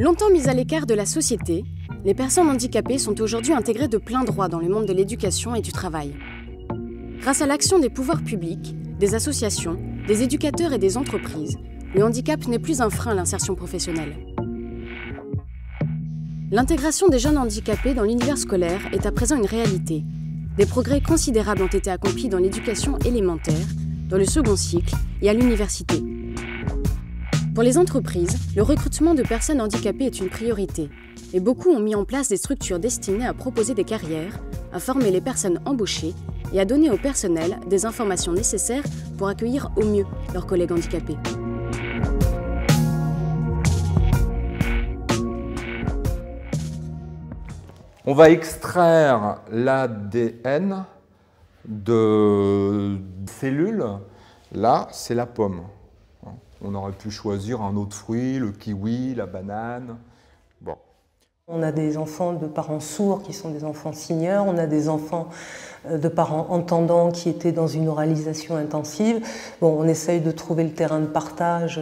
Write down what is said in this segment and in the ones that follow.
Longtemps mises à l'écart de la société, les personnes handicapées sont aujourd'hui intégrées de plein droit dans le monde de l'éducation et du travail. Grâce à l'action des pouvoirs publics, des associations, des éducateurs et des entreprises, le handicap n'est plus un frein à l'insertion professionnelle. L'intégration des jeunes handicapés dans l'univers scolaire est à présent une réalité. Des progrès considérables ont été accomplis dans l'éducation élémentaire, dans le second cycle et à l'université. Pour les entreprises, le recrutement de personnes handicapées est une priorité et beaucoup ont mis en place des structures destinées à proposer des carrières, à former les personnes embauchées et à donner au personnel des informations nécessaires pour accueillir au mieux leurs collègues handicapés. On va extraire l'ADN de cellules. Là, c'est la pomme. On aurait pu choisir un autre fruit, le kiwi, la banane. Bon. On a des enfants de parents sourds qui sont des enfants signeurs, on a des enfants de parents entendants qui étaient dans une oralisation intensive. Bon, on essaye de trouver le terrain de partage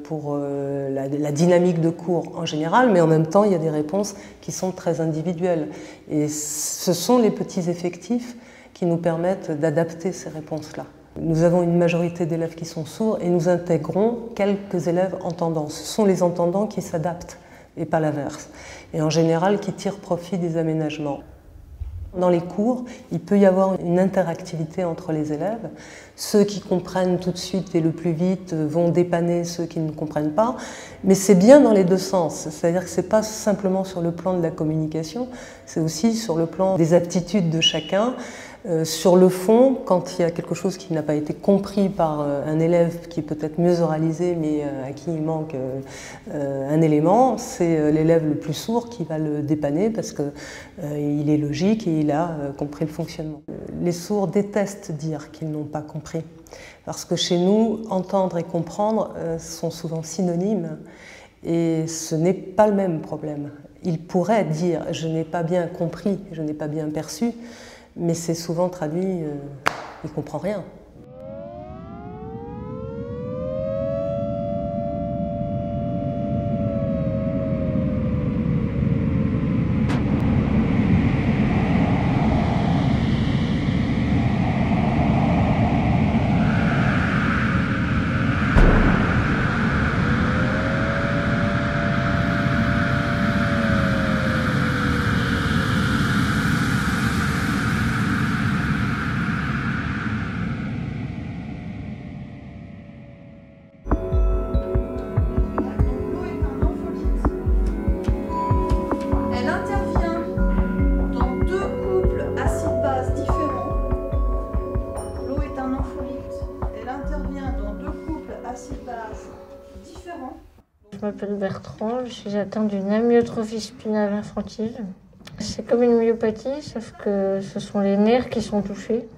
pour la dynamique de cours en général, mais en même temps, il y a des réponses qui sont très individuelles. Et ce sont les petits effectifs qui nous permettent d'adapter ces réponses-là. Nous avons une majorité d'élèves qui sont sourds et nous intégrons quelques élèves entendants. Ce sont les entendants qui s'adaptent et pas l'inverse. Et en général, qui tirent profit des aménagements. Dans les cours, il peut y avoir une interactivité entre les élèves. Ceux qui comprennent tout de suite et le plus vite vont dépanner ceux qui ne comprennent pas. Mais c'est bien dans les deux sens. C'est-à-dire que ce n'est pas simplement sur le plan de la communication, c'est aussi sur le plan des aptitudes de chacun. Sur le fond, quand il y a quelque chose qui n'a pas été compris par un élève qui est peut-être mieux oralisé mais à qui il manque un élément, c'est l'élève le plus sourd qui va le dépanner parce qu'il est logique et il a compris le fonctionnement. Les sourds détestent dire qu'ils n'ont pas compris parce que chez nous, entendre et comprendre sont souvent synonymes et ce n'est pas le même problème. Ils pourraient dire « je n'ai pas bien compris, je n'ai pas bien perçu », mais c'est souvent traduit, il ne comprend rien. Je m'appelle Bertrand, je suis atteinte d'une amyotrophie spinale infantile. C'est comme une myopathie, sauf que ce sont les nerfs qui sont touchés.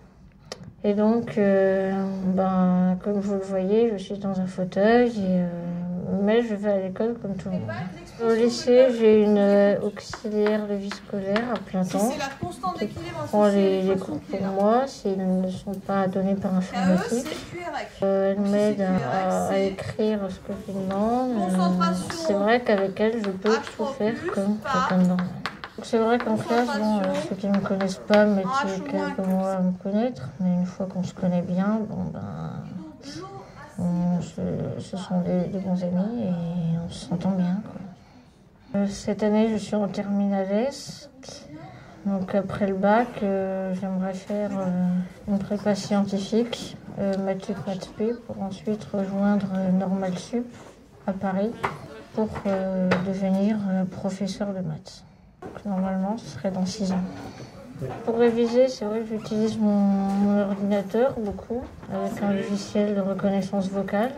Et donc, comme vous le voyez, je suis dans un fauteuil, mais je vais à l'école comme tout le monde. Au lycée, j'ai une auxiliaire de vie scolaire à plein temps qui prend les cours pour moi s'ils ne sont pas donnés par informatique. Elle m'aide à écrire ce que je lui demande. C'est vrai qu'avec elle, je peux tout faire comme quelqu'un d'autre. C'est vrai qu'en classe, ceux qui ne me connaissent pas mettent quelques mois à me connaître, mais une fois qu'on se connaît bien, ce sont des bons amis et on s'entend bien, quoi. Cette année, je suis en terminale S. Donc après le bac, j'aimerais faire une prépa scientifique, maths sup, maths p, pour ensuite rejoindre Normal Sup à Paris pour devenir professeur de maths. Donc, normalement, ce serait dans 6 ans. Pour réviser, c'est vrai que j'utilise mon ordinateur beaucoup, avec un logiciel de reconnaissance vocale.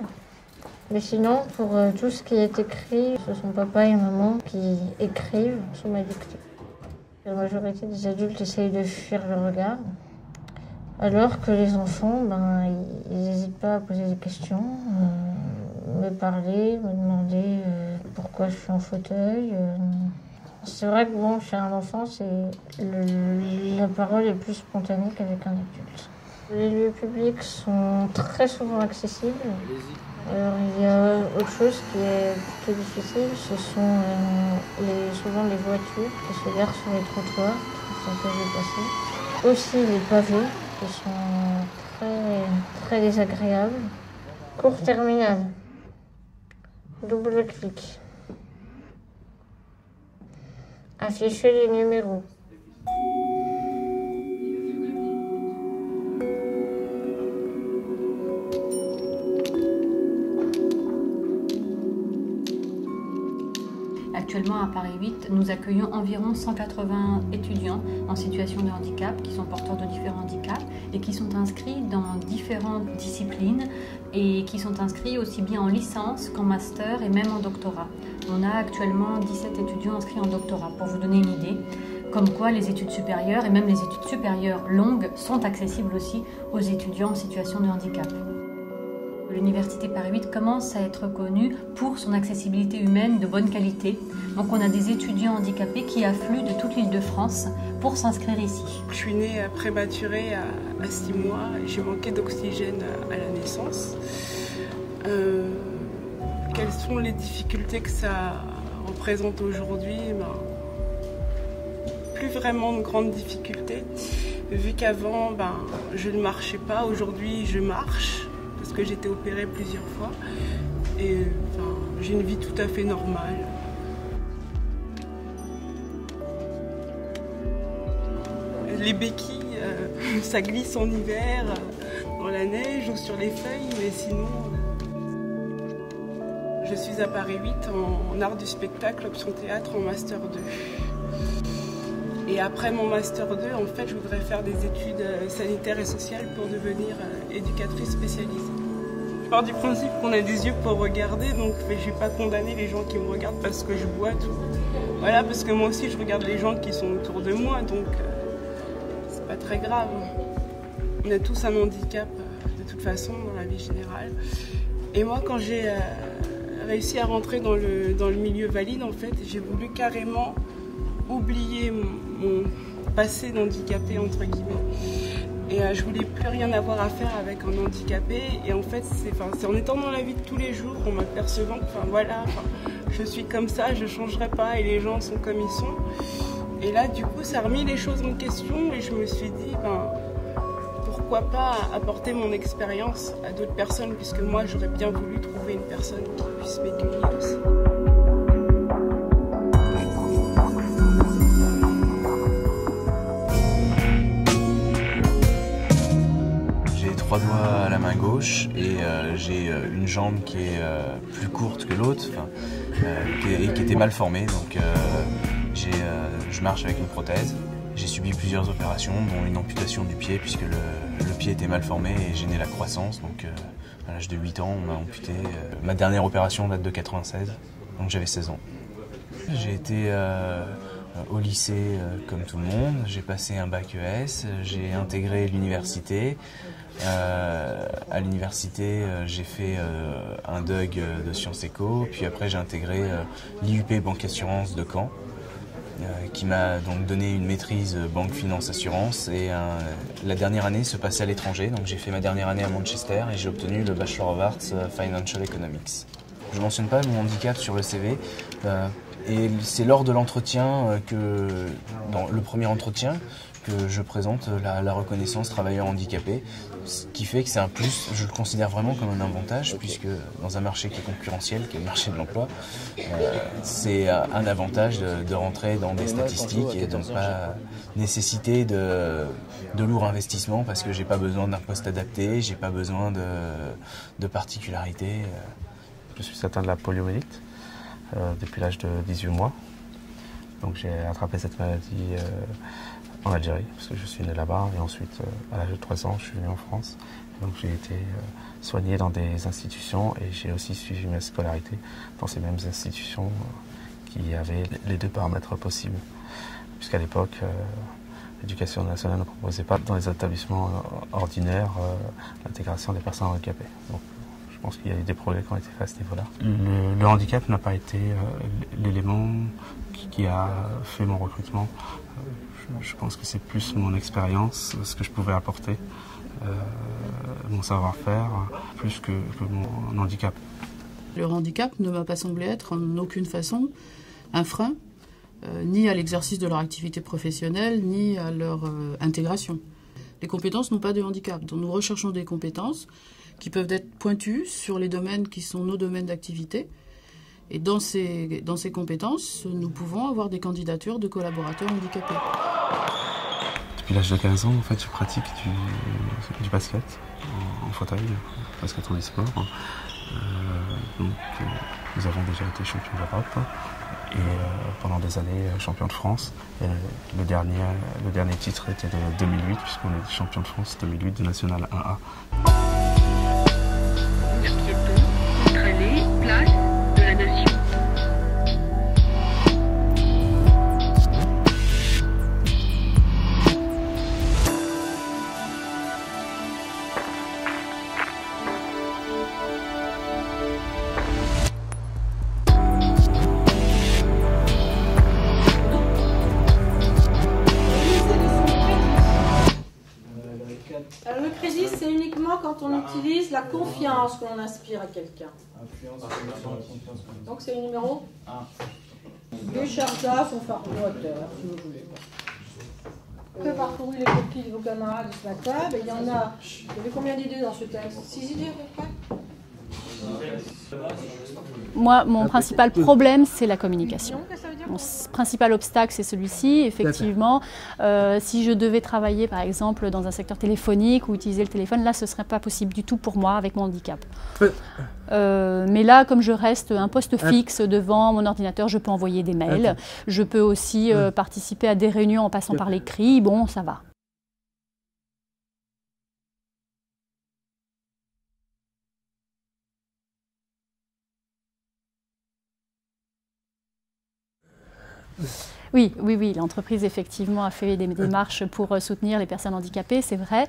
Mais sinon, pour tout ce qui est écrit, ce sont papa et maman qui écrivent sur ma dictée. La majorité des adultes essayent de fuir le regard, alors que les enfants, ils n'hésitent pas à poser des questions, me parler, me demander pourquoi je suis en fauteuil. C'est vrai que chez un enfant, la parole est plus spontanée qu'avec un adulte. Les lieux publics sont très souvent accessibles. Alors, il y a autre chose qui est plutôt difficile, ce sont souvent les voitures qui se garent sur les trottoirs, qui s'empêchent de passer. Aussi les pavés, qui sont très, très désagréables. Cours terminal. Double clic. Afficher les numéros. Actuellement, à Paris 8, nous accueillons environ 180 étudiants en situation de handicap qui sont porteurs de différents handicaps et qui sont inscrits dans différentes disciplines et qui sont inscrits aussi bien en licence qu'en master et même en doctorat. On a actuellement 17 étudiants inscrits en doctorat, pour vous donner une idée, comme quoi les études supérieures et même les études supérieures longues sont accessibles aussi aux étudiants en situation de handicap. L'Université Paris 8 commence à être connue pour son accessibilité humaine de bonne qualité. Donc on a des étudiants handicapés qui affluent de toute l'Île-de-France pour s'inscrire ici. Je suis née prématurée à 6 mois et j'ai manqué d'oxygène à la naissance. Quelles sont les difficultés que ça représente aujourd'hui? Plus vraiment de grandes difficultés. Vu qu'avant, je ne marchais pas, aujourd'hui je marche. Parce que j'ai été opérée plusieurs fois et j'ai une vie tout à fait normale. Les béquilles, ça glisse en hiver, dans la neige ou sur les feuilles, mais sinon... Je suis à Paris 8 en art du spectacle, option théâtre, en Master 2. Et après mon Master 2, en fait, je voudrais faire des études sanitaires et sociales pour devenir éducatrice spécialisée. Je pars du principe qu'on a des yeux pour regarder, donc je ne vais pas condamner les gens qui me regardent parce que je boite. Voilà, parce que moi aussi, je regarde les gens qui sont autour de moi, donc c'est pas très grave. On a tous un handicap, de toute façon, dans la vie générale. Et moi, quand j'ai réussi à rentrer dans le milieu valide, en fait, j'ai voulu carrément oublier mon passé d'handicapé, entre guillemets. Et je voulais plus rien avoir à faire avec un handicapé. Et en fait, c'est en étant dans la vie de tous les jours, en m'apercevant que je suis comme ça, je ne changerai pas et les gens sont comme ils sont. Et là, du coup, ça a remis les choses en question et je me suis dit, pourquoi pas apporter mon expérience à d'autres personnes, puisque moi, j'aurais bien voulu trouver une personne qui puisse m'aiguiller aussi. J'ai 3 doigts à la main gauche et j'ai une jambe qui est plus courte que l'autre et qui était mal formée. Donc je marche avec une prothèse. J'ai subi plusieurs opérations, dont une amputation du pied, puisque le pied était mal formé et gênait la croissance. Donc à l'âge de 8 ans, on m'a amputé. Ma dernière opération date de 96, donc j'avais 16 ans. J'ai été au lycée comme tout le monde, j'ai passé un bac ES, j'ai intégré l'université. À l'université, j'ai fait un DUG de Sciences Éco, puis après j'ai intégré l'IUP Banque Assurance de Caen, qui m'a donc donné une maîtrise banque, finance, assurance, et la dernière année se passait à l'étranger, donc j'ai fait ma dernière année à Manchester et j'ai obtenu le Bachelor of Arts Financial Economics. Je ne mentionne pas mon handicap sur le CV, et c'est lors de l'entretien, dans le premier entretien, que je présente la reconnaissance travailleur handicapé, ce qui fait que c'est un plus, je le considère vraiment comme un avantage, puisque dans un marché qui est concurrentiel, qui est le marché de l'emploi, c'est un avantage de rentrer dans des statistiques et donc pas nécessiter de lourds investissements, parce que j'ai pas besoin d'un poste adapté, j'ai pas besoin de particularités. Je suis atteint de la poliomyélite depuis l'âge de 18 mois. Donc j'ai attrapé cette maladie en Algérie, parce que je suis né là-bas, et ensuite, à l'âge de 3 ans, je suis venu en France. Donc j'ai été soigné dans des institutions et j'ai aussi suivi ma scolarité dans ces mêmes institutions qui avaient les 2 paramètres possibles. Puisqu'à l'époque, l'éducation nationale ne proposait pas dans les établissements ordinaires l'intégration des personnes handicapées. Donc, je pense qu'il y a eu des progrès qui ont été faits à ce niveau-là. Le handicap n'a pas été l'élément qui a fait mon recrutement. Je pense que c'est plus mon expérience, ce que je pouvais apporter, mon savoir-faire plus que mon handicap. Le handicap ne m'a pas semblé être en aucune façon un frein, ni à l'exercice de leur activité professionnelle, ni à leur intégration. Les compétences n'ont pas de handicap, donc nous recherchons des compétences qui peuvent être pointues sur les domaines qui sont nos domaines d'activité. Et dans ces compétences, nous pouvons avoir des candidatures de collaborateurs handicapés. Depuis l'âge de 15 ans, en fait, je pratique du basket en fauteuil, basket en e-sport. Nous avons déjà été champions d'Europe et pendant des années champions de France. Et le dernier titre était de 2008 puisqu'on est champion de France 2008 de National 1A. Place de la Nation. Alors, le crédit, c'est uniquement quand on utilise la confiance que l'on inspire à quelqu'un. Donc c'est le numéro 1. Les chardas sont fardeaux, si vous voulez. Que parcouru les copies de vos camarades ce matin, ben, il y en a. Il y avait combien d'idées dans ce texte? 6 idées à peu près? Moi, mon principal problème, c'est la communication. Mon principal obstacle, c'est celui-ci. Effectivement, si je devais travailler, par exemple, dans un secteur téléphonique ou utiliser le téléphone, là, ce ne serait pas possible du tout pour moi avec mon handicap. Mais là, comme je reste un poste fixe devant mon ordinateur, je peux envoyer des mails. Je peux aussi participer à des réunions en passant par l'écrit. Bon, ça va. Oui, l'entreprise effectivement a fait des démarches pour soutenir les personnes handicapées, c'est vrai.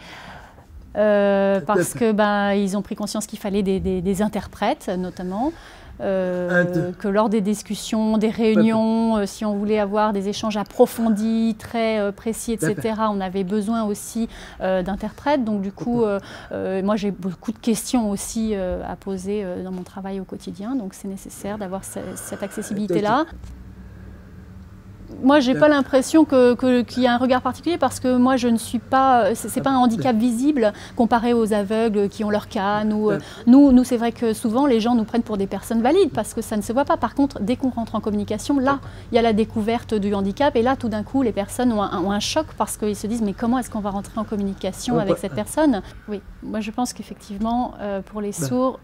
Parce que ils ont pris conscience qu'il fallait des interprètes notamment, que lors des discussions, des réunions, si on voulait avoir des échanges approfondis, très précis, etc., on avait besoin aussi d'interprètes. Donc du coup, moi j'ai beaucoup de questions aussi à poser dans mon travail au quotidien, donc c'est nécessaire d'avoir cette accessibilité-là. Moi, je n'ai pas l'impression qu'il y a un regard particulier parce que moi, je ne suis pas. C'est pas un handicap visible comparé aux aveugles qui ont leur canne. Nous, c'est vrai que souvent, les gens nous prennent pour des personnes valides parce que ça ne se voit pas. Par contre, dès qu'on rentre en communication, là, il y a la découverte du handicap et là, tout d'un coup, les personnes ont un choc parce qu'ils se disent mais comment est-ce qu'on va rentrer en communication avec cette personne? Oui, moi, je pense qu'effectivement, pour les sourds,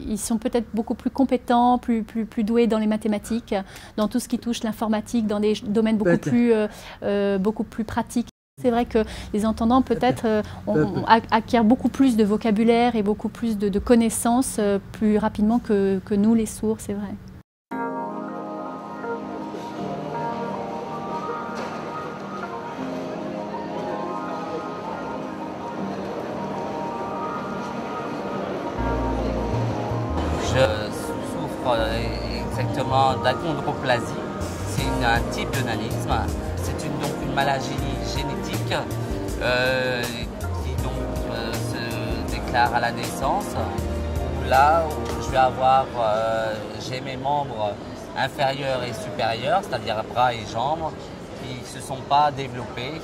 ils sont peut-être beaucoup plus compétents, plus doués dans les mathématiques, dans tout ce qui touche l'informatique, dans des domaines beaucoup plus pratiques. C'est vrai que les entendants peut-être acquièrent beaucoup plus de vocabulaire et beaucoup plus de connaissances plus rapidement que nous les sourds, c'est vrai. Je souffre exactement d'achondroplasie. C'est un type de nanisme. C'est donc une maladie génétique qui se déclare à la naissance. Là où je vais avoir, j'ai mes membres inférieurs et supérieurs, c'est-à-dire bras et jambes, qui ne se sont pas développés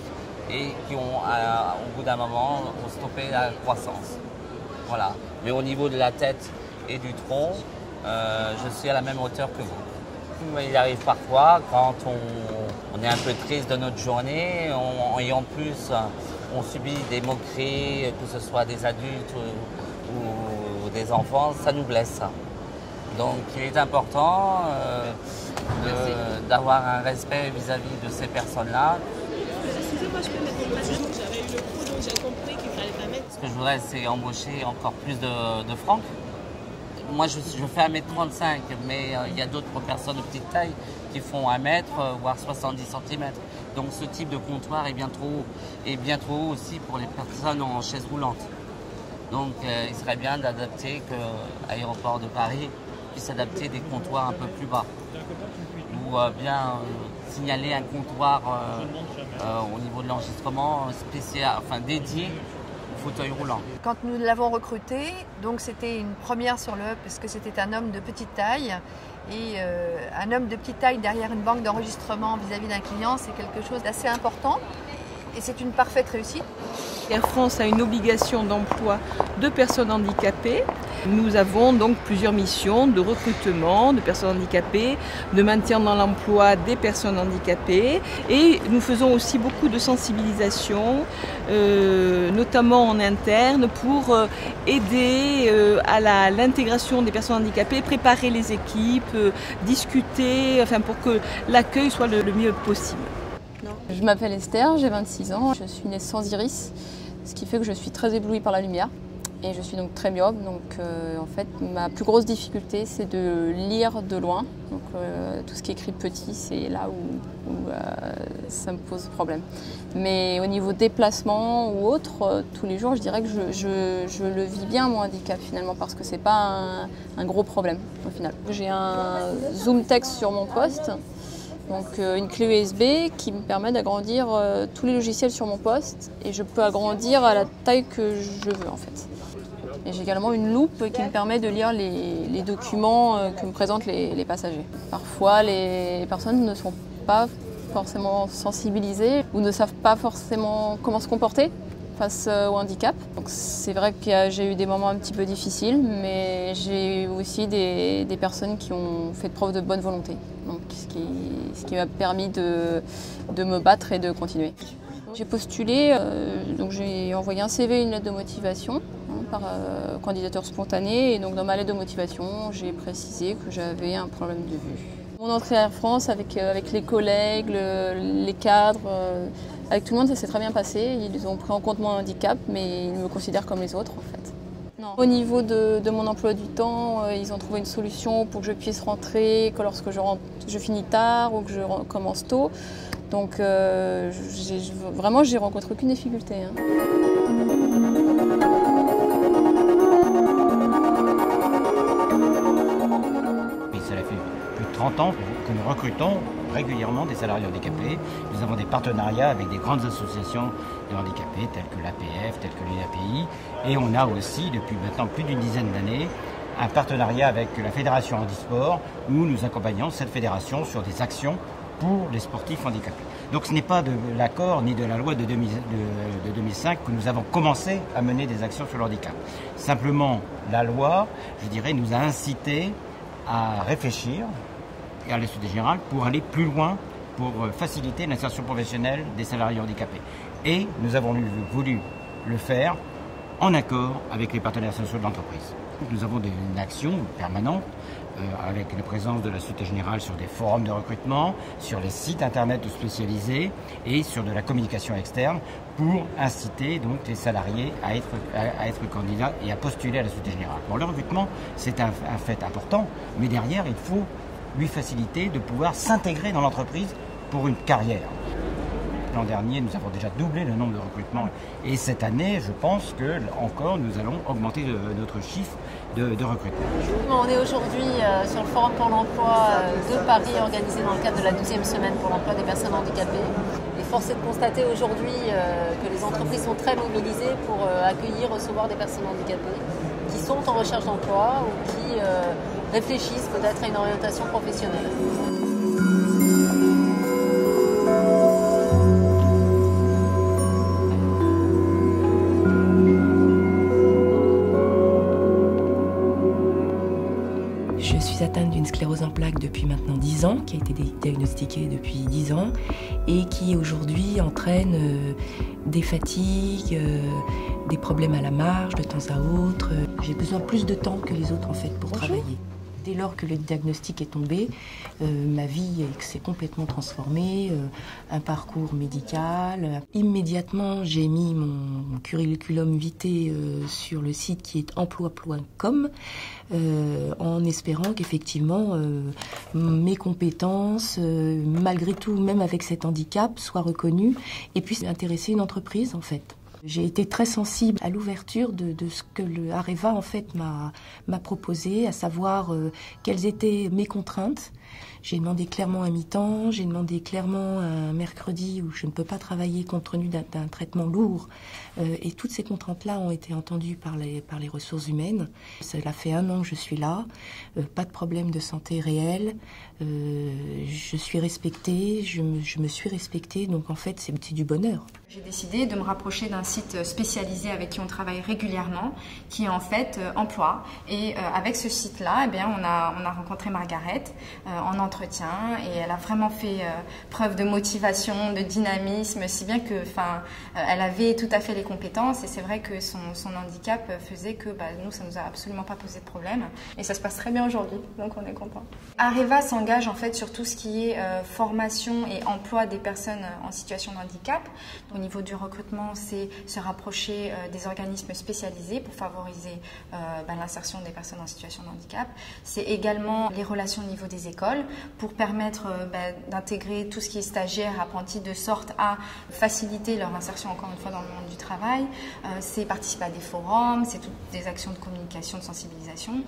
et qui ont, au bout d'un moment, stoppé la croissance. Voilà. Mais au niveau de la tête et du tronc, je suis à la même hauteur que vous. Il arrive parfois, quand on est un peu triste de notre journée, et en plus on subit des moqueries, que ce soit des adultes ou des enfants, ça nous blesse. Donc il est important d'avoir un respect vis-à-vis de ces personnes-là. Excusez-moi, je peux mettre mon passage, j'avais eu le coup, donc j'ai compris qu'il fallait pas mettre. Ce que je voudrais, c'est embaucher encore plus de Franck. Moi, je fais 1m35, mais il y a d'autres personnes de petite taille qui font 1 mètre, voire 70 cm. Donc ce type de comptoir est bien trop haut. Et bien trop haut aussi pour les personnes en chaise roulante. Donc il serait bien d'adapter que l'aéroport de Paris puisse adapter des comptoirs un peu plus bas. Ou bien signaler un comptoir au niveau de l'enregistrement spécial, enfin dédié fauteuil roulant. Quand nous l'avons recruté, donc c'était une première sur le hub parce que c'était un homme de petite taille. Et un homme de petite taille derrière une banque d'enregistrement vis-à-vis d'un client, c'est quelque chose d'assez important. Et c'est une parfaite réussite. Air France a une obligation d'emploi de personnes handicapées. Nous avons donc plusieurs missions de recrutement de personnes handicapées, de maintien dans l'emploi des personnes handicapées. Et nous faisons aussi beaucoup de sensibilisation, notamment en interne, pour aider à l'intégration des personnes handicapées, préparer les équipes, discuter, enfin pour que l'accueil soit le mieux possible. Je m'appelle Esther, j'ai 26 ans, je suis née sans iris, ce qui fait que je suis très éblouie par la lumière et je suis donc très myope. Donc en fait ma plus grosse difficulté c'est de lire de loin. Donc tout ce qui est écrit petit, c'est là où ça me pose problème. Mais au niveau déplacement ou autre, tous les jours je dirais que je le vis bien mon handicap finalement parce que c'est pas un gros problème au final. J'ai un zoom text sur mon poste. Donc une clé USB qui me permet d'agrandir tous les logiciels sur mon poste et je peux agrandir à la taille que je veux en fait. Et j'ai également une loupe qui me permet de lire les documents que me présentent les passagers. Parfois les personnes ne sont pas forcément sensibilisées ou ne savent pas forcément comment se comporter face au handicap. Donc c'est vrai que j'ai eu des moments un petit peu difficiles, mais j'ai eu aussi des personnes qui ont fait preuve de bonne volonté. Donc ce qui m'a permis de me battre et de continuer. J'ai postulé, donc j'ai envoyé un CV et une lettre de motivation par candidature spontanée. Et donc dans ma lettre de motivation, j'ai précisé que j'avais un problème de vue. Mon entrée à Air France avec les collègues, les cadres, avec tout le monde, ça s'est très bien passé. Ils ont pris en compte mon handicap, mais ils me considèrent comme les autres en fait. Non. Au niveau de mon emploi du temps, ils ont trouvé une solution pour que je puisse rentrer que lorsque je finis tard ou que je commence tôt. Donc vraiment, j'ai rencontré aucune difficulté. Cela fait plus de 30 ans que nous recrutons régulièrement des salariés handicapés. Nous avons des partenariats avec des grandes associations de handicapés telles que l'APF, telles que l'UNAPI. Et on a aussi, depuis maintenant plus d'une dizaine d'années, un partenariat avec la Fédération Handisport où nous accompagnons cette fédération sur des actions pour les sportifs handicapés. Donc ce n'est pas de l'accord ni de la loi de 2005 que nous avons commencé à mener des actions sur le handicap. Simplement, la loi, je dirais, nous a incité à réfléchir et à la Société Générale pour aller plus loin, pour faciliter l'insertion professionnelle des salariés handicapés. Et nous avons voulu le faire en accord avec les partenaires sociaux de l'entreprise. Nous avons une action permanente avec la présence de la Société Générale sur des forums de recrutement, sur les sites internet spécialisés et sur de la communication externe pour inciter donc les salariés à être candidats et à postuler à la Société Générale. Bon, le recrutement, c'est un fait important, mais derrière, il faut lui faciliter de pouvoir s'intégrer dans l'entreprise pour une carrière. L'an dernier, nous avons déjà doublé le nombre de recrutements et cette année, je pense que encore nous allons augmenter notre chiffre de recrutement. On est aujourd'hui sur le Forum pour l'emploi de Paris organisé dans le cadre de la 12e semaine pour l'emploi des personnes handicapées. Et force est de constater aujourd'hui que les entreprises sont très mobilisées pour accueillir, recevoir des personnes handicapées qui sont en recherche d'emploi ou qui réfléchissent peut-être à une orientation professionnelle. Je suis atteinte d'une sclérose en plaques depuis maintenant 10 ans, qui a été diagnostiquée depuis 10 ans et qui aujourd'hui entraîne des fatigues, des problèmes à la marche de temps à autre. J'ai besoin plus de temps que les autres en fait pour travailler. Dès lors que le diagnostic est tombé, ma vie s'est complètement transformée, un parcours médical. Immédiatement, j'ai mis mon curriculum vitae sur le site qui est emploi.com en espérant qu'effectivement mes compétences, malgré tout, même avec cet handicap, soient reconnues et puissent intéresser une entreprise en fait. J'ai été très sensible à l'ouverture de ce que le Areva en fait m'a proposé, à savoir quelles étaient mes contraintes. J'ai demandé clairement un mi-temps, j'ai demandé clairement un mercredi où je ne peux pas travailler compte tenu d'un traitement lourd. Et toutes ces contraintes-là ont été entendues par les ressources humaines. Cela fait 1 an que je suis là, pas de problème de santé réel. Je suis respectée, je me suis respectée, donc en fait c'est du bonheur. J'ai décidé de me rapprocher d'un site spécialisé avec qui on travaille régulièrement, qui est en fait Emploi. Et avec ce site-là, eh bien, on a rencontré Margaret en entretien et elle a vraiment fait preuve de motivation, de dynamisme, si bien que, elle avait tout à fait les compétences et c'est vrai que son handicap faisait que nous, ça nous a absolument pas posé de problème et ça se passe très bien aujourd'hui, donc on est content. Areva s'engage en fait sur tout ce qui est formation et emploi des personnes en situation de handicap. Au niveau du recrutement, c'est se rapprocher des organismes spécialisés pour favoriser l'insertion des personnes en situation de handicap. C'est également les relations au niveau des écoles pour permettre d'intégrer tout ce qui est stagiaire, apprenti, de sorte à faciliter leur insertion encore une fois dans le monde du travail. C'est participer à des forums, c'est toutes des actions de communication, de sensibilisation.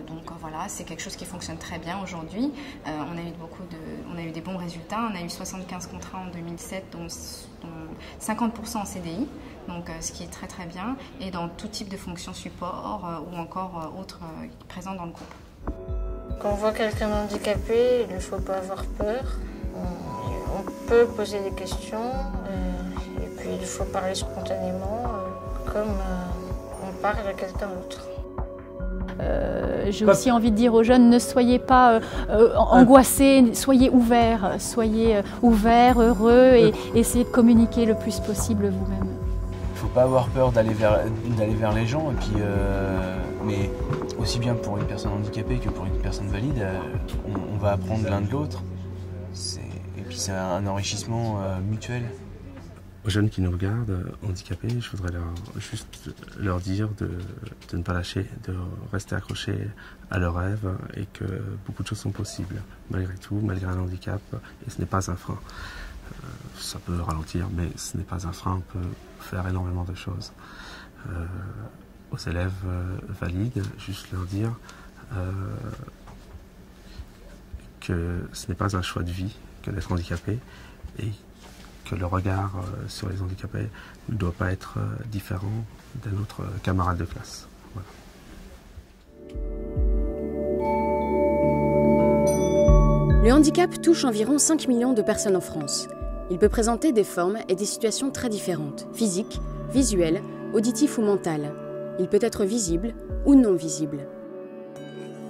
Donc voilà, c'est quelque chose qui fonctionne très bien aujourd'hui. On a eu des bons résultats. On a eu 75 contrats en 2007, dont 50% en CDI, donc ce qui est très très bien, et dans tout type de fonction support ou encore autres présents dans le groupe. Quand on voit quelqu'un handicapé, il ne faut pas avoir peur. On peut poser des questions et puis il faut parler spontanément comme on parle à quelqu'un d'autre. J'ai aussi envie de dire aux jeunes, ne soyez pas angoissés, soyez ouverts, heureux et essayez de communiquer le plus possible vous-même. Il ne faut pas avoir peur d'aller vers les gens, et puis, mais aussi bien pour une personne handicapée que pour une personne valide, on va apprendre l'un de l'autre, et puis c'est un enrichissement mutuel. Aux jeunes qui nous regardent, handicapés, je voudrais juste leur dire de ne pas lâcher, de rester accrochés à leurs rêves et que beaucoup de choses sont possibles, malgré tout, malgré un handicap, et ce n'est pas un frein. Ça peut ralentir, mais ce n'est pas un frein, on peut faire énormément de choses. Aux élèves valides, juste leur dire que ce n'est pas un choix de vie que d'être handicapé et que le regard sur les handicapés ne doit pas être différent d'un autre camarade de classe. Voilà. Le handicap touche environ 5 millions de personnes en France. Il peut présenter des formes et des situations très différentes, physiques, visuelles, auditives ou mentales. Il peut être visible ou non visible.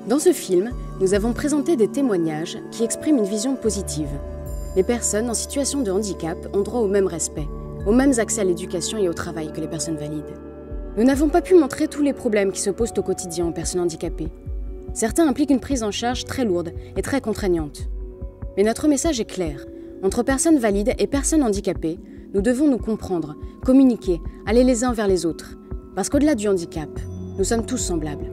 Dans ce film, nous avons présenté des témoignages qui expriment une vision positive. Les personnes en situation de handicap ont droit au même respect, aux mêmes accès à l'éducation et au travail que les personnes valides. Nous n'avons pas pu montrer tous les problèmes qui se posent au quotidien aux personnes handicapées. Certains impliquent une prise en charge très lourde et très contraignante. Mais notre message est clair. Entre personnes valides et personnes handicapées, nous devons nous comprendre, communiquer, aller les uns vers les autres. Parce qu'au-delà du handicap, nous sommes tous semblables.